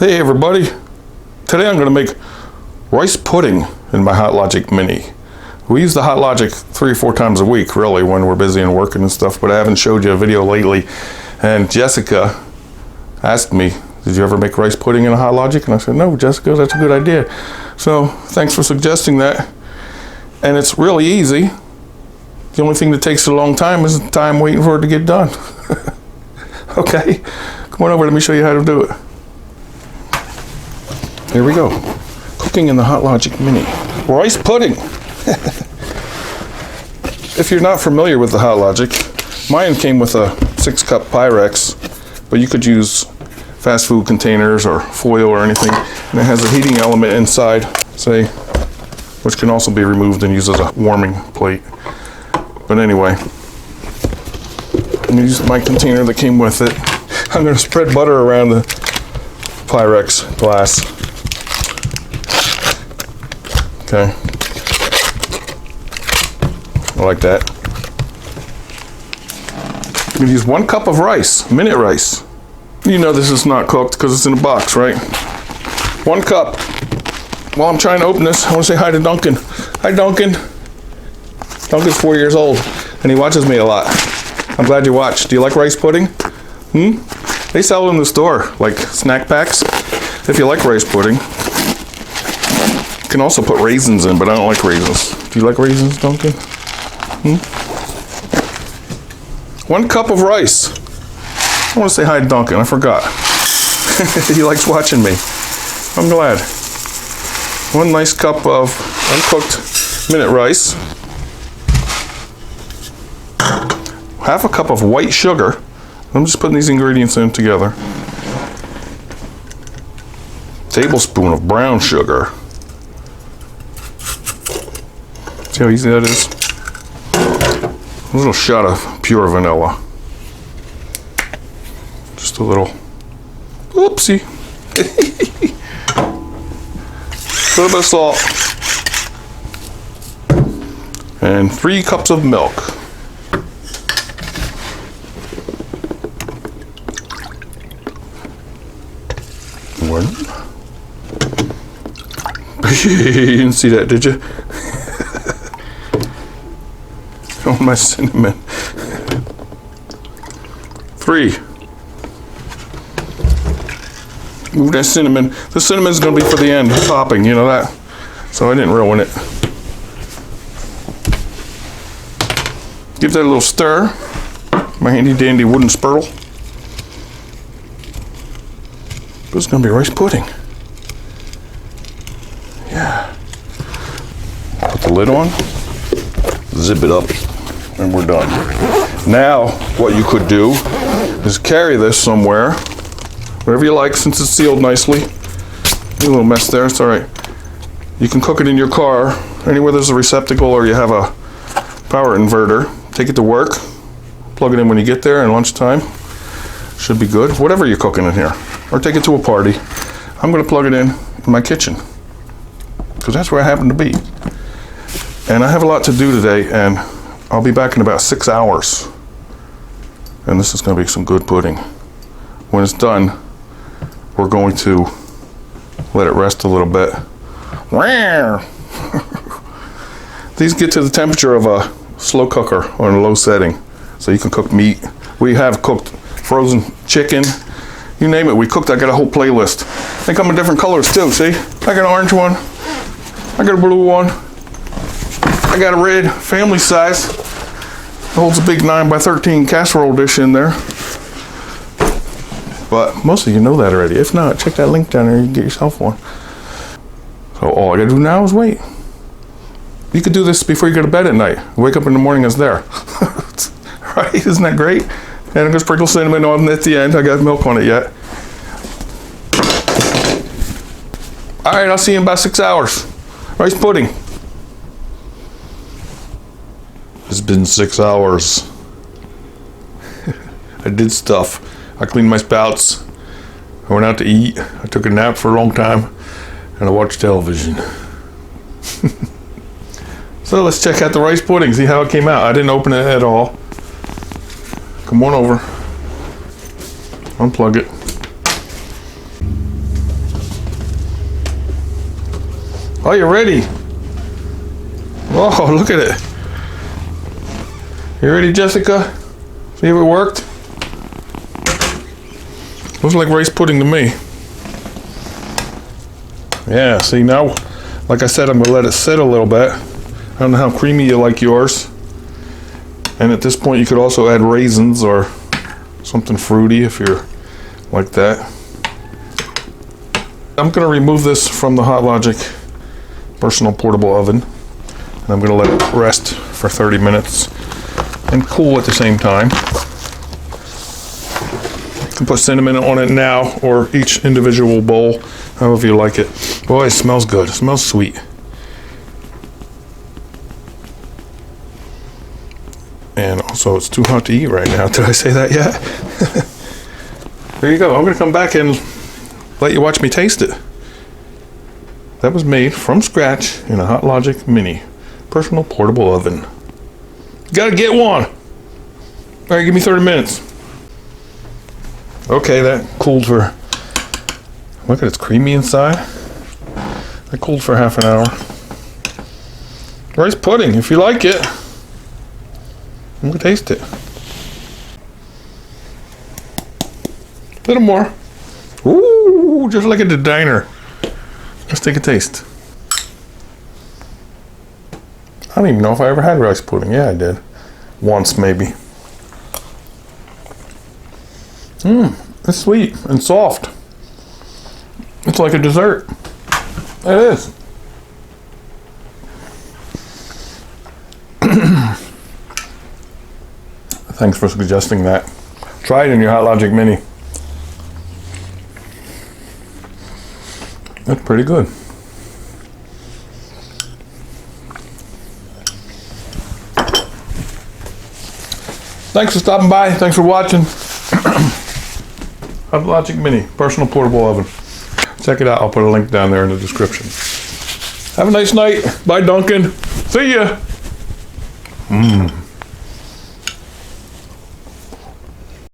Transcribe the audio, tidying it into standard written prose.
Hey everybody, today I'm going to make rice pudding in my Hot Logic Mini. We use the Hot Logic 3 or 4 times a week really when we're busy and working and stuff, but I haven't showed you a video lately. And Jessica asked me, did you ever make rice pudding in a Hot Logic? And I said, no Jessica, that's a good idea. So thanks for suggesting that. And it's really easy. The only thing that takes a long time is the time waiting for it to get done. Okay, come on over, let me show you how to do it. Here we go. Cooking in the Hot Logic Mini. Rice pudding. If you're not familiar with the Hot Logic, mine came with a 6-cup Pyrex, but you could use fast food containers or foil or anything. And it has a heating element inside, say, which can also be removed and used as a warming plate. But anyway, I'm gonna use my container that came with it. I'm gonna spread butter around the Pyrex glass. Okay, I like that. I'm gonna use 1 cup of rice, minute rice. You know this is not cooked because it's in a box, right? 1 cup. While I'm trying to open this, I want to say hi to Duncan. Hi, Duncan. Duncan's 4 years old, and he watches me a lot. I'm glad you watch. Do you like rice pudding? They sell it in the store, like snack packs. If you like rice pudding. You can also put raisins in, but I don't like raisins. Do you like raisins, Duncan? 1 cup of rice. I want to say hi to Duncan, I forgot. He likes watching me. I'm glad. 1 nice cup of uncooked minute rice. 1/2 cup of white sugar. I'm just putting these ingredients in together. Tablespoon of brown sugar. See how easy that is? A little shot of pure vanilla. Just a little, oopsie. A little bit of salt. And 3 cups of milk. You didn't see that, did you? Oh, my cinnamon. 3. Move that cinnamon. The cinnamon's gonna be for the end, topping, you know that? So I didn't ruin it. Give that a little stir. My handy dandy wooden spurtle. This is gonna be rice pudding. Yeah. Put the lid on, zip it up, and we're done. Now, what you could do is carry this somewhere, wherever you like, since it's sealed nicely. A little mess there, it's all right. You can cook it in your car, anywhere there's a receptacle or you have a power inverter. Take it to work, plug it in when you get there, and lunchtime should be good. Whatever you're cooking in here, or take it to a party. I'm gonna plug it in my kitchen, because that's where I happen to be. And I have a lot to do today, and I'll be back in about 6 hours. And this is going to be some good pudding. When it's done, we're going to let it rest a little bit. These get to the temperature of a slow cooker on a low setting, so you can cook meat. We have cooked frozen chicken, you name it, we cooked. I got a whole playlist. They come in different colors too, see? I got an orange one. I got a blue one. I got a red, family size. It holds a big 9x13 casserole dish in there. But most of you know that already. If not, check that link down there, you can get yourself one. So all I gotta do now is wait. You could do this before you go to bed at night. Wake up in the morning, it's there. Right, isn't that great? And I'm gonna sprinkle cinnamon on it at the end. I got milk on it yet. All right, I'll see you in about 6 hours. Rice pudding. It's been 6 hours. I did stuff. I cleaned my spouts. I went out to eat. I took a nap for a long time. And I watched television. So let's check out the rice pudding, see how it came out. I didn't open it at all. Come on over. Unplug it. Oh, you're ready. Whoa, look at it. You ready, Jessica? See if it worked? Looks like rice pudding to me. Yeah, see now, like I said, I'm gonna let it sit a little bit. I don't know how creamy you like yours. And at this point you could also add raisins or something fruity if you're like that. I'm gonna remove this from the Hot Logic personal portable oven. And I'm gonna let it rest for 30 minutes and cool at the same time. You can put cinnamon on it now or each individual bowl, however you like it. Boy, it smells good. It smells sweet. And also, it's too hot to eat right now. Did I say that yet? There you go. I'm going to come back and let you watch me taste it. That was made from scratch in a Hot Logic Mini personal portable oven. You got to get one. All right, give me 30 minutes. Okay, that cooled for... Look at it, it's creamy inside. That cooled for half an hour. Rice pudding, if you like it. I'm gonna taste it. A little more. Ooh, just like at the diner. Let's take a taste. I don't even know if I ever had rice pudding. Yeah, I did. Once, maybe. It's sweet and soft. It's like a dessert. It is. Thanks for suggesting that. Try it in your Hot Logic Mini. That's pretty good. Thanks for stopping by. Thanks for watching. Hot Logic Mini personal portable oven. Check it out. I'll put a link down there in the description. Have a nice night. Bye, Duncan. See ya.